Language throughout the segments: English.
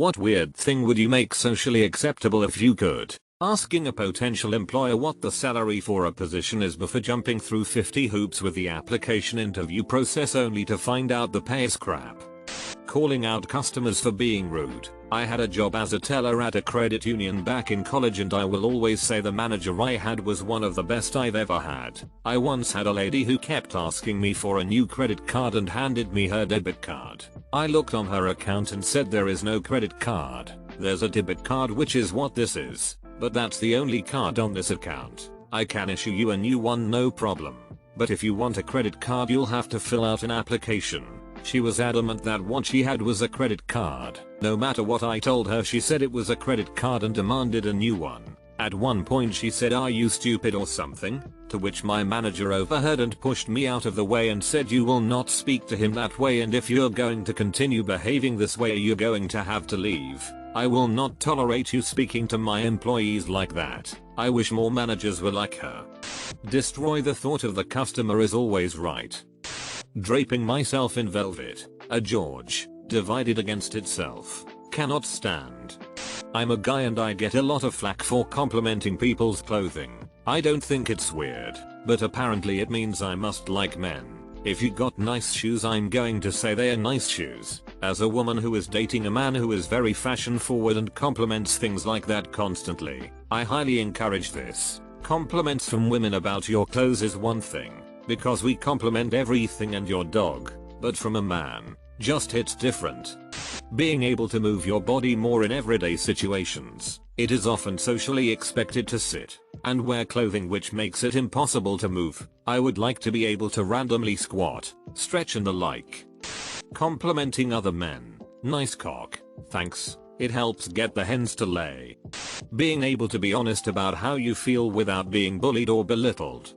What weird thing would you make socially acceptable if you could? Asking a potential employer what the salary for a position is before jumping through 50 hoops with the application interview process only to find out the pay is crap. Calling out customers for being rude. I had a job as a teller at a credit union back in college, and I will always say the manager I had was one of the best I've ever had. I once had a lady who kept asking me for a new credit card and handed me her debit card. I looked on her account and said, there is no credit card. There's a debit card, which is what this is. But that's the only card on this account. I can issue you a new one, no problem. But if you want a credit card, you'll have to fill out an application. She was adamant that what she had was a credit card. No matter what I told her, she said it was a credit card and demanded a new one. At one point she said, "Are you stupid or something?" To which my manager overheard and pushed me out of the way and said, "You will not speak to him that way, and if you're going to continue behaving this way, you're going to have to leave. I will not tolerate you speaking to my employees like that." I wish more managers were like her. Destroy the thought of the customer is always right. Draping myself in velvet. A George. Divided against itself. Cannot stand. I'm a guy and I get a lot of flack for complimenting people's clothing. I don't think it's weird, but apparently it means I must like men. If you got nice shoes, I'm going to say they are nice shoes. As a woman who is dating a man who is very fashion forward and compliments things like that constantly, I highly encourage this. Compliments from women about your clothes is one thing, because we compliment everything and your dog, but from a man, just hits different. Being able to move your body more in everyday situations. It is often socially expected to sit and wear clothing which makes it impossible to move. I would like to be able to randomly squat, stretch and the like. Complimenting other men. Nice cock. Thanks. It helps get the hens to lay. Being able to be honest about how you feel without being bullied or belittled.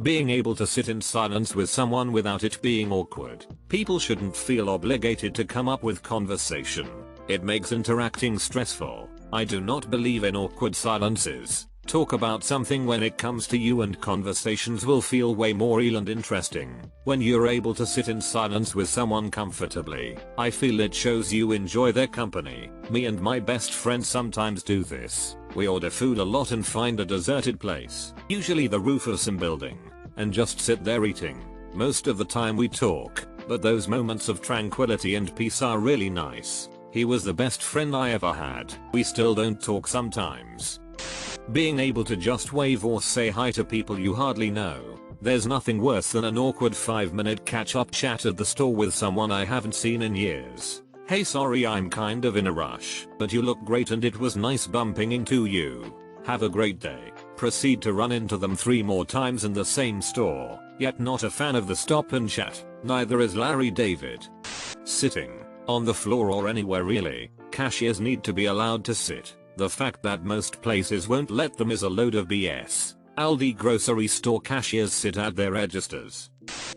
Being able to sit in silence with someone without it being awkward. People shouldn't feel obligated to come up with conversation. It makes interacting stressful. I do not believe in awkward silences. Talk about something when it comes to you, and conversations will feel way more real and interesting when you're able to sit in silence with someone comfortably. I feel it shows you enjoy their company. Me and my best friend sometimes do this. We order food a lot and find a deserted place, usually the roof of some building, and just sit there eating. Most of the time we talk, but those moments of tranquility and peace are really nice. He was the best friend I ever had. We still don't talk sometimes. Being able to just wave or say hi to people you hardly know. There's nothing worse than an awkward 5-minute catch-up chat at the store with someone I haven't seen in years. "Hey, sorry, I'm kind of in a rush, but you look great and it was nice bumping into you. Have a great day." Proceed to run into them 3 more times in the same store, yet not a fan of the stop and chat. Neither is Larry David. Sitting. On the floor or anywhere really. Cashiers need to be allowed to sit. The fact that most places won't let them is a load of BS. Aldi grocery store cashiers sit at their registers.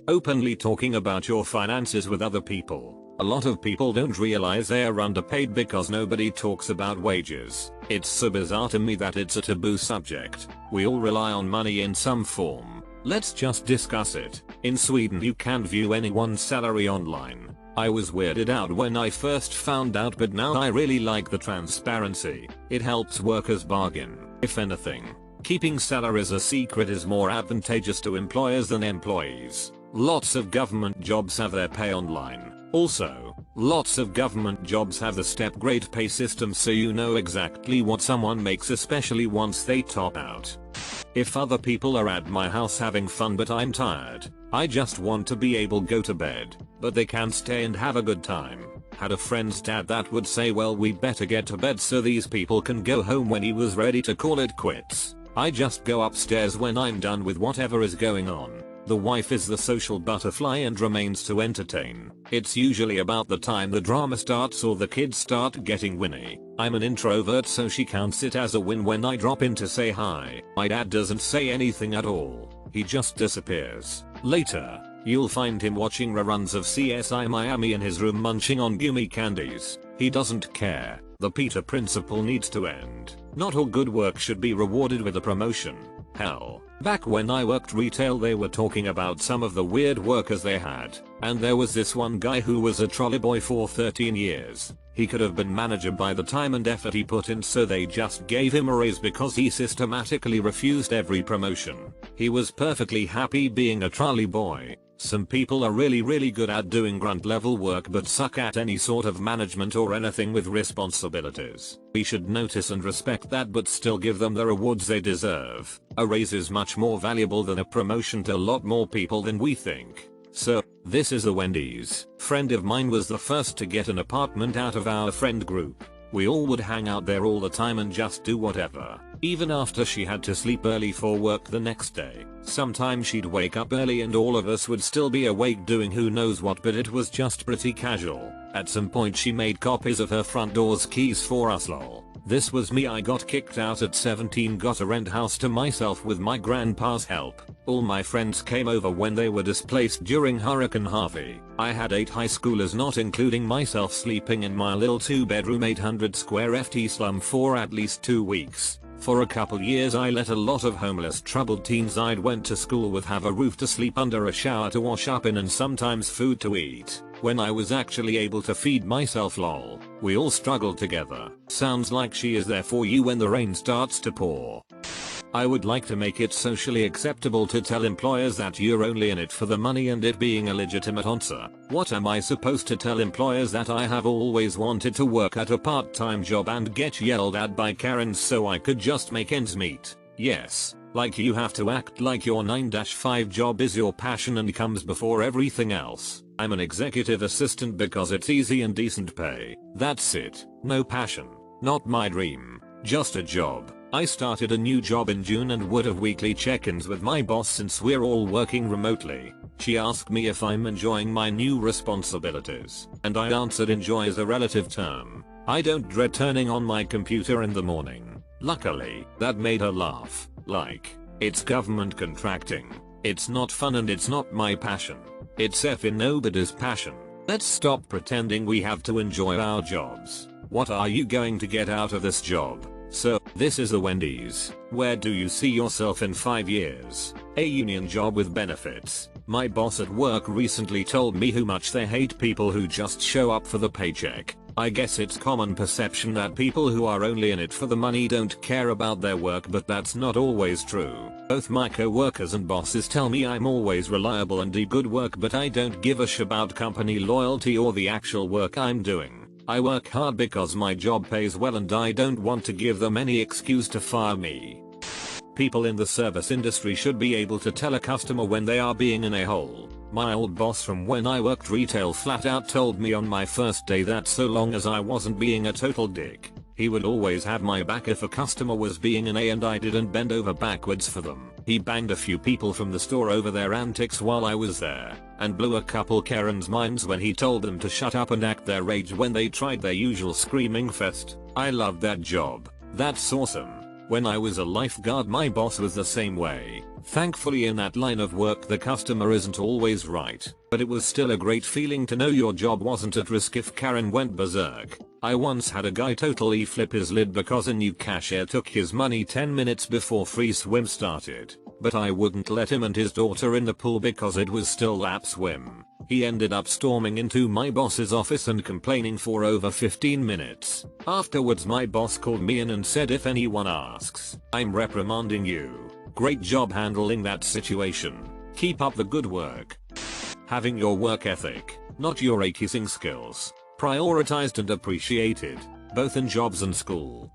Openly talking about your finances with other people. A lot of people don't realize they are underpaid because nobody talks about wages. It's so bizarre to me that it's a taboo subject. We all rely on money in some form. Let's just discuss it. In Sweden you can't view anyone's salary online. I was weirded out when I first found out, but now I really like the transparency. It helps workers bargain. If anything, keeping salaries a secret is more advantageous to employers than employees. Lots of government jobs have their pay online. Also, lots of government jobs have the step grade pay system, so you know exactly what someone makes, especially once they top out. If other people are at my house having fun but I'm tired, I just want to be able to go to bed, but they can stay and have a good time. Had a friend's dad that would say, "Well, we better get to bed so these people can go home," when he was ready to call it quits. I just go upstairs when I'm done with whatever is going on. The wife is the social butterfly and remains to entertain. It's usually about the time the drama starts or the kids start getting whinny. I'm an introvert, so she counts it as a win when I drop in to say hi. My dad doesn't say anything at all. He just disappears. Later, you'll find him watching reruns of CSI Miami in his room munching on gummy candies. He doesn't care. The Peter principle needs to end. Not all good work should be rewarded with a promotion. Hell, Back when I worked retail they were talking about some of the weird workers they had, and there was this one guy who was a trolley boy for 13 years. He could have been manager by the time and effort he put in, so they just gave him a raise because he systematically refused every promotion. He was perfectly happy being a trolley boy. Some people are really good at doing grunt level work but suck at any sort of management or anything with responsibilities. We should notice and respect that but still give them the rewards they deserve. A raise is much more valuable than a promotion to a lot more people than we think. So, this is a Wendy's. Friend of mine was the first to get an apartment out of our friend group. We all would hang out there all the time and just do whatever, even after she had to sleep early for work the next day. Sometimes she'd wake up early and all of us would still be awake doing who knows what, but it was just pretty casual. At some point she made copies of her front door's keys for us lol. This was me. I got kicked out at 17, got a rent house to myself with my grandpa's help. All my friends came over when they were displaced during Hurricane Harvey. I had 8 high schoolers not including myself sleeping in my little 2-bedroom 800 square FT slum for at least 2 weeks. For a couple years I let a lot of homeless troubled teens I'd went to school with have a roof to sleep under, a shower to wash up in, and sometimes food to eat. When I was actually able to feed myself lol. We all struggled together. Sounds like she is there for you when the rain starts to pour. I would like to make it socially acceptable to tell employers that you're only in it for the money, and it being a legitimate answer. What am I supposed to tell employers? That I have always wanted to work at a part-time job and get yelled at by Karens so I could just make ends meet? Yes. Like you have to act like your 9-5 job is your passion and comes before everything else. I'm an executive assistant because it's easy and decent pay. That's it. No passion. Not my dream. Just a job. I started a new job in June and would have weekly check-ins with my boss since we're all working remotely. She asked me if I'm enjoying my new responsibilities, and I answered enjoy is a relative term. I don't dread turning on my computer in the morning. Luckily, that made her laugh. Like, it's government contracting. It's not fun and it's not my passion. It's effing nobody's passion. Let's stop pretending we have to enjoy our jobs. What are you going to get out of this job? So, this is the Wendy's. Where do you see yourself in 5 years? A union job with benefits. My boss at work recently told me how much they hate people who just show up for the paycheck. I guess it's common perception that people who are only in it for the money don't care about their work, but that's not always true. Both my co-workers and bosses tell me I'm always reliable and do good work, but I don't give a sh about company loyalty or the actual work I'm doing. I work hard because my job pays well and I don't want to give them any excuse to fire me. People in the service industry should be able to tell a customer when they are being an a-hole. My old boss from when I worked retail flat out told me on my first day that so long as I wasn't being a total dick, he would always have my back if a customer was being an a and I didn't bend over backwards for them. He banged a few people from the store over their antics while I was there, and blew a couple Karens' minds when he told them to shut up and act their rage when they tried their usual screaming fest. I loved that job. That's awesome. When I was a lifeguard my boss was the same way. Thankfully in that line of work the customer isn't always right, but it was still a great feeling to know your job wasn't at risk if Karen went berserk. I once had a guy totally flip his lid because a new cashier took his money 10 minutes before free swim started, but I wouldn't let him and his daughter in the pool because it was still lap swim. He ended up storming into my boss's office and complaining for over 15 minutes. Afterwards my boss called me in and said, if anyone asks, I'm reprimanding you. Great job handling that situation. Keep up the good work. Having your work ethic, not your kissing skills, prioritized and appreciated, both in jobs and school.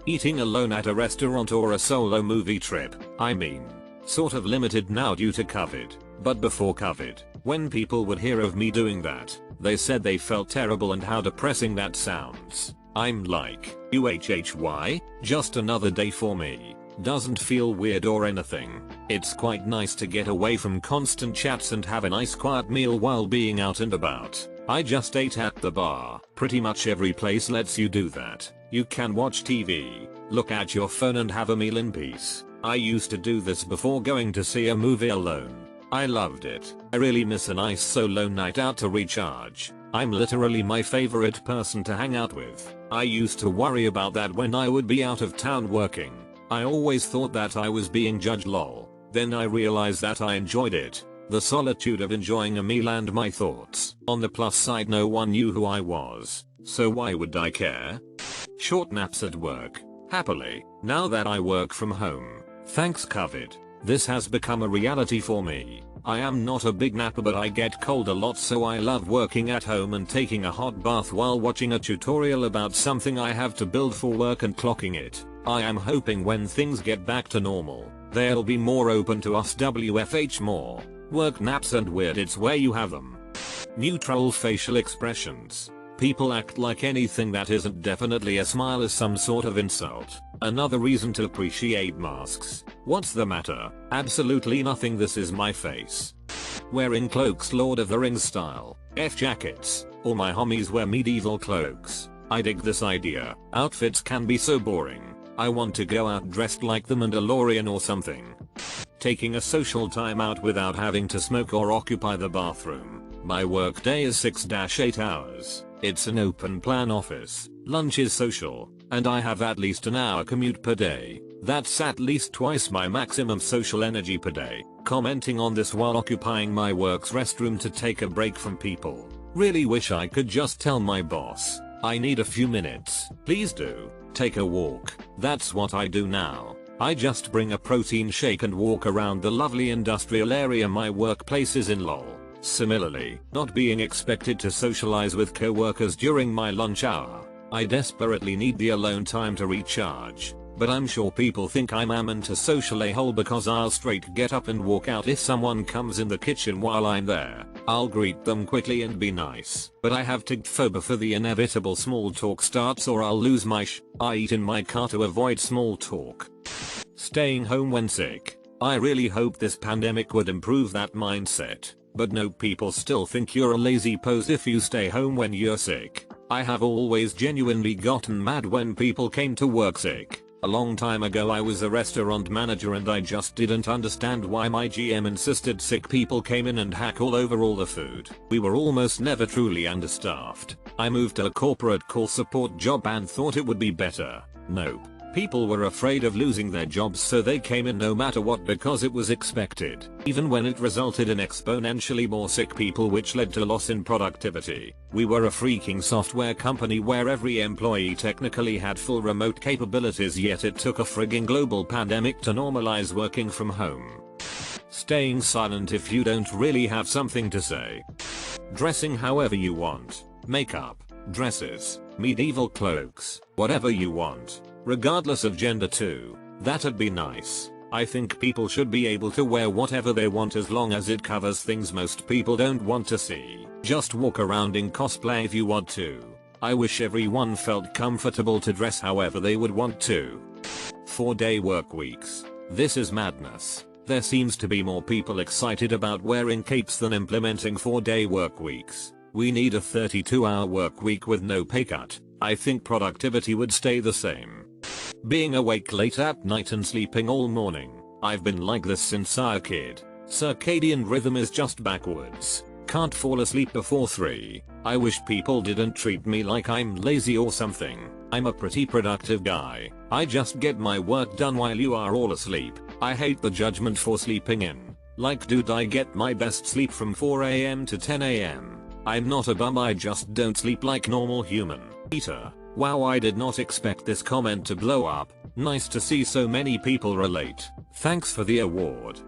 Eating alone at a restaurant or a solo movie trip, I mean, sort of limited now due to COVID, but before COVID, when people would hear of me doing that, they said they felt terrible and how depressing that sounds. I'm like, UHHY, just another day for me. Doesn't feel weird or anything. It's quite nice to get away from constant chats and have a nice quiet meal while being out and about. I just ate at the bar. Pretty much every place lets you do that. You can watch TV, look at your phone and have a meal in peace. I used to do this before going to see a movie alone. I loved it. I really miss a nice solo night out to recharge. I'm literally my favorite person to hang out with. I used to worry about that when I would be out of town working. I always thought that I was being judged lol. Then I realized that I enjoyed it. The solitude of enjoying a meal and my thoughts. On the plus side, no one knew who I was, so why would I care? Short naps at work. Happily, now that I work from home, thanks COVID, this has become a reality for me. I am not a big napper, but I get cold a lot, so I love working at home and taking a hot bath while watching a tutorial about something I have to build for work and clocking it. I am hoping when things get back to normal, they'll be more open to us WFH more. Work naps and weird, it's where you have them. Neutral facial expressions. People act like anything that isn't definitely a smile is some sort of insult. Another reason to appreciate masks. What's the matter? Absolutely nothing, this is my face. Wearing cloaks Lord of the Rings style. Jackets. All my homies wear medieval cloaks. I dig this idea. Outfits can be so boring. I want to go out dressed like the Mandalorian or something. Taking a social time out without having to smoke or occupy the bathroom. My work day is 6-8 hours. It's an open plan office. Lunch is social, and I have at least an hour commute per day. That's at least twice my maximum social energy per day. Commenting on this while occupying my work's restroom to take a break from people. Really wish I could just tell my boss, I need a few minutes. Please do. Take a walk. That's what I do now. I just bring a protein shake and walk around the lovely industrial area my workplace is in lol. Similarly, not being expected to socialize with co-workers during my lunch hour. I desperately need the alone time to recharge. But I'm sure people think I'm an antisocial a-hole because I'll straight get up and walk out if someone comes in the kitchen while I'm there. I'll greet them quickly and be nice. But I have phobia for the inevitable small talk starts, or I'll lose my I eat in my car to avoid small talk. Staying home when sick. I really hope this pandemic would improve that mindset. But no, people still think you're a lazy pose if you stay home when you're sick. I have always genuinely gotten mad when people came to work sick. A long time ago I was a restaurant manager and I just didn't understand why my GM insisted sick people came in and hack all over all the food. We were almost never truly understaffed. I moved to a corporate call support job and thought it would be better. Nope. People were afraid of losing their jobs, so they came in no matter what because it was expected, even when it resulted in exponentially more sick people, which led to loss in productivity. We were a freaking software company where every employee technically had full remote capabilities, yet it took a frigging global pandemic to normalize working from home. Staying silent if you don't really have something to say. Dressing however you want. Makeup, dresses, medieval cloaks, whatever you want. Regardless of gender too. That'd be nice. I think people should be able to wear whatever they want as long as it covers things most people don't want to see. Just walk around in cosplay if you want to. I wish everyone felt comfortable to dress however they would want to. 4-day work weeks. This is madness. There seems to be more people excited about wearing capes than implementing 4-day work weeks. We need a 32-hour work week with no pay cut. I think productivity would stay the same. Being awake late at night and sleeping all morning. I've been like this since I was a kid. Circadian rhythm is just backwards. Can't fall asleep before 3. I wish people didn't treat me like I'm lazy or something. I'm a pretty productive guy. I just get my work done while you are all asleep. I hate the judgment for sleeping in. Like, dude, I get my best sleep from 4 AM to 10 AM. I'm not a bum, I just don't sleep like normal human. Peter. Wow, I did not expect this comment to blow up. Nice to see so many people relate. Thanks for the award.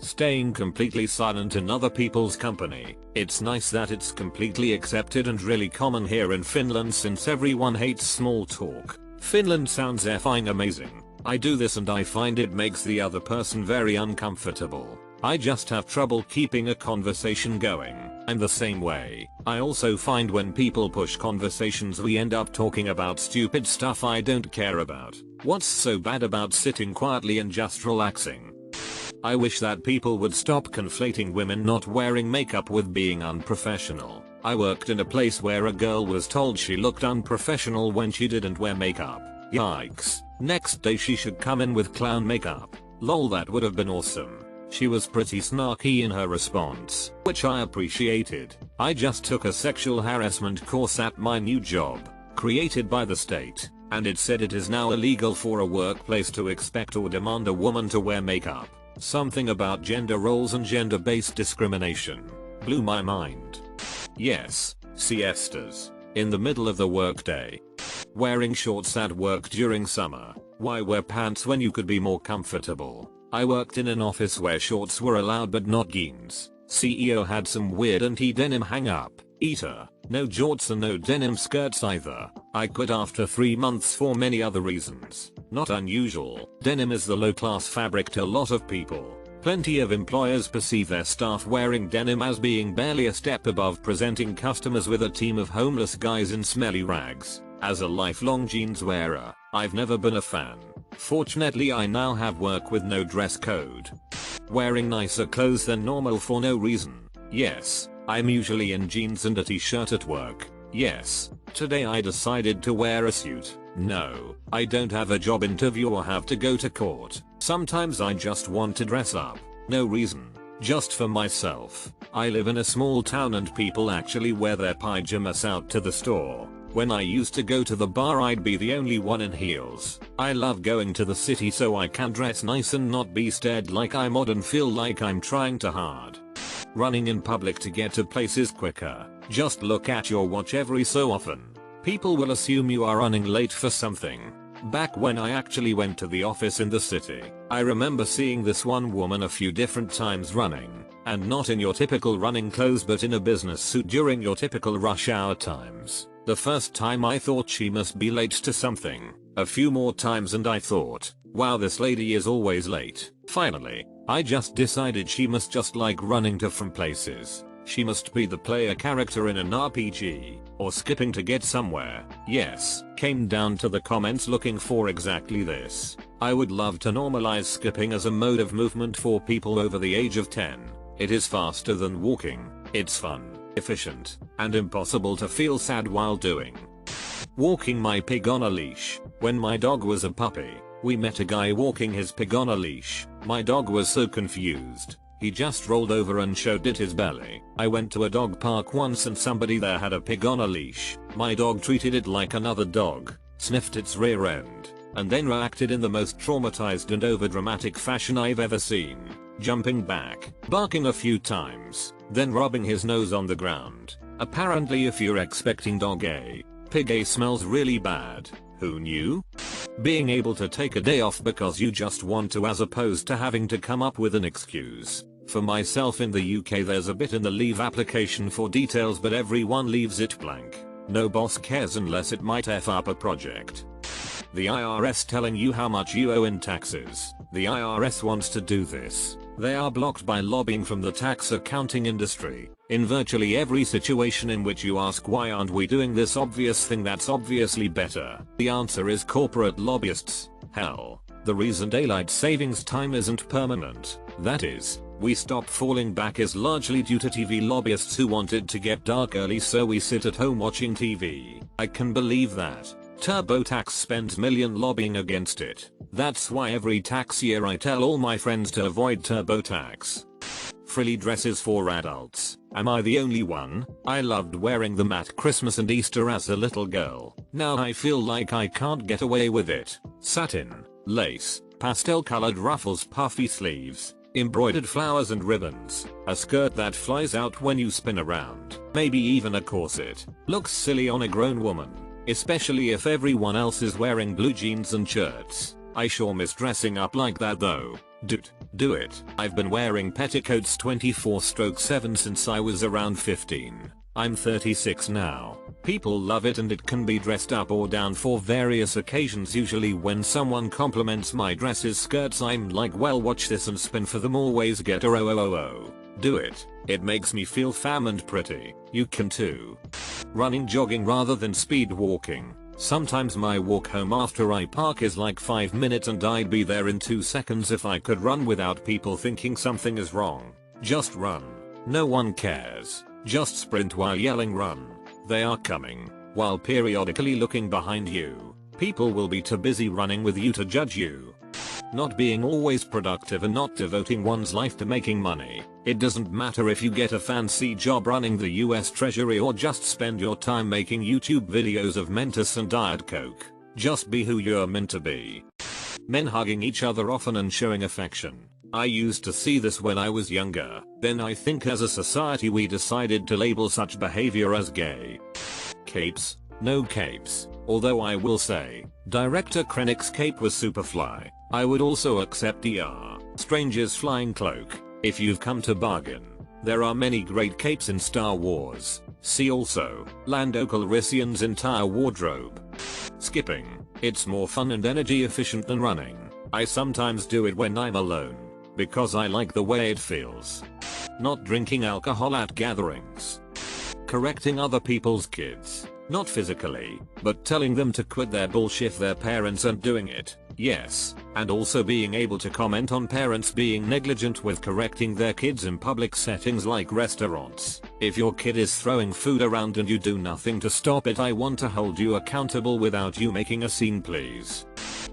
Staying completely silent in other people's company. It's nice that it's completely accepted and really common here in Finland since everyone hates small talk. Finland sounds effing amazing. I do this and I find it makes the other person very uncomfortable. I just have trouble keeping a conversation going. I'm the same way. I also find when people push conversations we end up talking about stupid stuff I don't care about. What's so bad about sitting quietly and just relaxing? I wish that people would stop conflating women not wearing makeup with being unprofessional. I worked in a place where a girl was told she looked unprofessional when she didn't wear makeup. Yikes. Next day she should come in with clown makeup. Lol, that would have been awesome. She was pretty snarky in her response, which I appreciated. I just took a sexual harassment course at my new job, created by the state, and it said it is now illegal for a workplace to expect or demand a woman to wear makeup. Something about gender roles and gender-based discrimination blew my mind. Yes, siestas. In the middle of the workday. Wearing shorts at work during summer. Why wear pants when you could be more comfortable? I worked in an office where shorts were allowed but not jeans. CEO had some weird anti-denim hang-up. Eater. No jorts and no denim skirts either. I quit after 3 months for many other reasons. Not unusual. Denim is the low-class fabric to a lot of people. Plenty of employers perceive their staff wearing denim as being barely a step above presenting customers with a team of homeless guys in smelly rags. As a lifelong jeans wearer, I've never been a fan. Fortunately, I now have work with no dress code. Wearing nicer clothes than normal for no reason. Yes, I'm usually in jeans and a t-shirt at work. Yes, today I decided to wear a suit. No, I don't have a job interview or have to go to court. Sometimes I just want to dress up. No reason. Just for myself. I live in a small town and people actually wear their pajamas out to the store. When I used to go to the bar, I'd be the only one in heels. I love going to the city so I can dress nice and not be stared like I'm odd and feel like I'm trying too hard. Running in public to get to places quicker. Just look at your watch every so often. People will assume you are running late for something. Back when I actually went to the office in the city, I remember seeing this one woman a few different times running, and not in your typical running clothes but in a business suit during your typical rush hour times. The first time I thought she must be late to something. A few more times and I thought, wow, this lady is always late. Finally, I just decided she must just like running to from places. She must be the player character in an RPG, or skipping to get somewhere. Yes, came down to the comments looking for exactly this. I would love to normalize skipping as a mode of movement for people over the age of 10. It is faster than walking, it's fun, efficient, and impossible to feel sad while doing. Walking my pig on a leash. When my dog was a puppy, we met a guy walking his pig on a leash. My dog was so confused. He just rolled over and showed it his belly. I went to a dog park once and somebody there had a pig on a leash. My dog treated it like another dog, sniffed its rear end, and then reacted in the most traumatized and overdramatic fashion I've ever seen. Jumping back, barking a few times, then rubbing his nose on the ground. Apparently if you're expecting dog A, pig A smells really bad. Who knew? Being able to take a day off because you just want to as opposed to having to come up with an excuse. For myself in the UK there's a bit in the leave application for details but everyone leaves it blank. No boss cares unless it might F up a project. The IRS telling you how much you owe in taxes. The IRS wants to do this. They are blocked by lobbying from the tax accounting industry. In virtually every situation in which you ask why aren't we doing this obvious thing that's obviously better, the answer is corporate lobbyists. Hell, the reason daylight savings time isn't permanent, that is, we stop falling back, is largely due to TV lobbyists who wanted to get dark early so we sit at home watching TV. I can believe that. TurboTax spends millions lobbying against it. That's why every tax year I tell all my friends to avoid TurboTax. Frilly dresses for adults. Am I the only one? I loved wearing them at Christmas and Easter as a little girl. Now I feel like I can't get away with it. Satin, lace, pastel colored ruffles, puffy sleeves, embroidered flowers and ribbons, a skirt that flies out when you spin around, maybe even a corset. Looks silly on a grown woman, especially if everyone else is wearing blue jeans and shirts. I sure miss dressing up like that though. Dude, do it. I've been wearing petticoats 24/7 since I was around 15. I'm 36 now. People love it and it can be dressed up or down for various occasions. Usually when someone compliments my dresses, skirts, I'm like, well, watch this and spin for them, always get a oh. Do it. It makes me feel femme and pretty. You can too. Running, jogging rather than speed walking. Sometimes my walk home after I park is like 5 minutes and I'd be there in 2 seconds if I could run without people thinking something is wrong. Just run. No one cares. Just sprint while yelling run. They are coming, while periodically looking behind you. People will be too busy running with you to judge you. Not being always productive and not devoting one's life to making money. It doesn't matter if you get a fancy job running the US Treasury or just spend your time making YouTube videos of Mentos and Diet Coke. Just be who you're meant to be. Men hugging each other often and showing affection. I used to see this when I was younger. Then I think as a society we decided to label such behavior as gay. Capes? No capes. Although I will say, Director Krennic's cape was super fly. I would also accept Stranger's flying cloak, if you've come to bargain. There are many great capes in Star Wars. See also, Lando Calrissian's entire wardrobe. Skipping. It's more fun and energy efficient than running. I sometimes do it when I'm alone, because I like the way it feels. Not drinking alcohol at gatherings. Correcting other people's kids. Not physically, but telling them to quit their bullshit if their parents aren't doing it. Yes, and also being able to comment on parents being negligent with correcting their kids in public settings like restaurants. If your kid is throwing food around and you do nothing to stop it, I want to hold you accountable without you making a scene, please.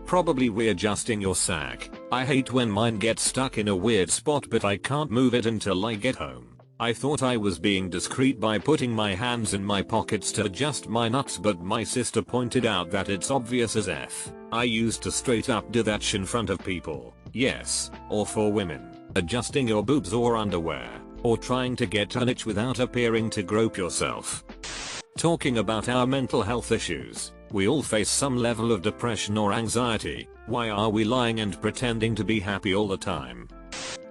Probably readjusting your sack. I hate when mine gets stuck in a weird spot but I can't move it until I get home. I thought I was being discreet by putting my hands in my pockets to adjust my nuts, but my sister pointed out that it's obvious as F. I used to straight up do that shit in front of people. Yes, or for women, adjusting your boobs or underwear, or trying to get an itch without appearing to grope yourself. Talking about our mental health issues. We all face some level of depression or anxiety. Why are we lying and pretending to be happy all the time?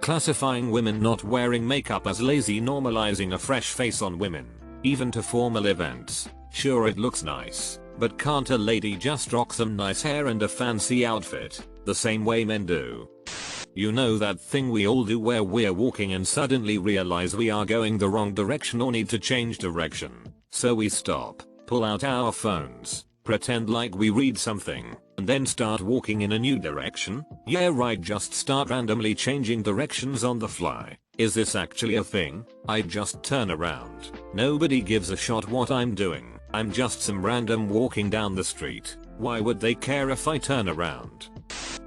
Classifying women not wearing makeup as lazy, normalizing a fresh face on women, even to formal events. Sure, it looks nice, but can't a lady just rock some nice hair and a fancy outfit, the same way men do? You know that thing we all do where we're walking and suddenly realize we are going the wrong direction or need to change direction. So we stop, pull out our phones, pretend like we read something, and then start walking in a new direction? Yeah right, just start randomly changing directions on the fly. Is this actually a thing? I just turn around. Nobody gives a shot what I'm doing. I'm just some random walking down the street. Why would they care if I turn around?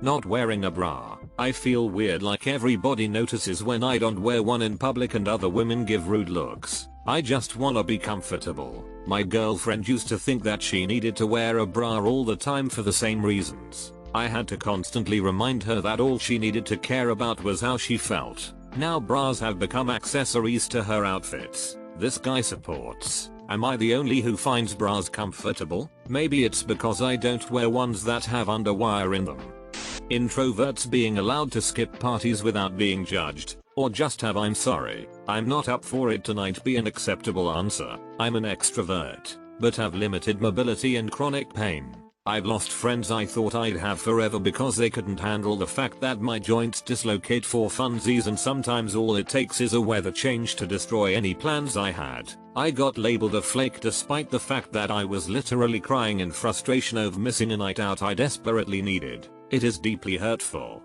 Not wearing a bra. I feel weird, like everybody notices when I don't wear one in public and other women give rude looks. I just wanna be comfortable. My girlfriend used to think that she needed to wear a bra all the time for the same reasons. I had to constantly remind her that all she needed to care about was how she felt. Now bras have become accessories to her outfits. This guy supports. Am I the only who finds bras comfortable? Maybe it's because I don't wear ones that have underwire in them. Introverts being allowed to skip parties without being judged, or just have "I'm sorry, I'm not up for it tonight" be an acceptable answer. I'm an extrovert, but have limited mobility and chronic pain. I've lost friends I thought I'd have forever because they couldn't handle the fact that my joints dislocate for funsies, and sometimes all it takes is a weather change to destroy any plans I had. I got labeled a flake despite the fact that I was literally crying in frustration over missing a night out I desperately needed. It is deeply hurtful.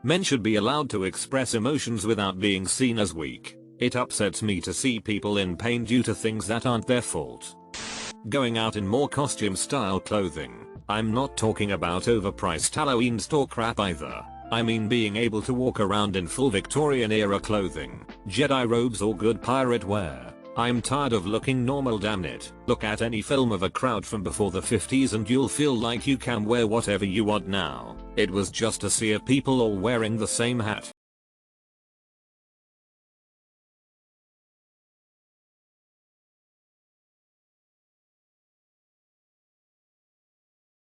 Men should be allowed to express emotions without being seen as weak. It upsets me to see people in pain due to things that aren't their fault. Going out in more costume style clothing. I'm not talking about overpriced Halloween store crap either. I mean being able to walk around in full Victorian era clothing, Jedi robes or good pirate wear. I'm tired of looking normal, damn it. Look at any film of a crowd from before the 50s and you'll feel like you can wear whatever you want now. It was just a sea of people all wearing the same hat.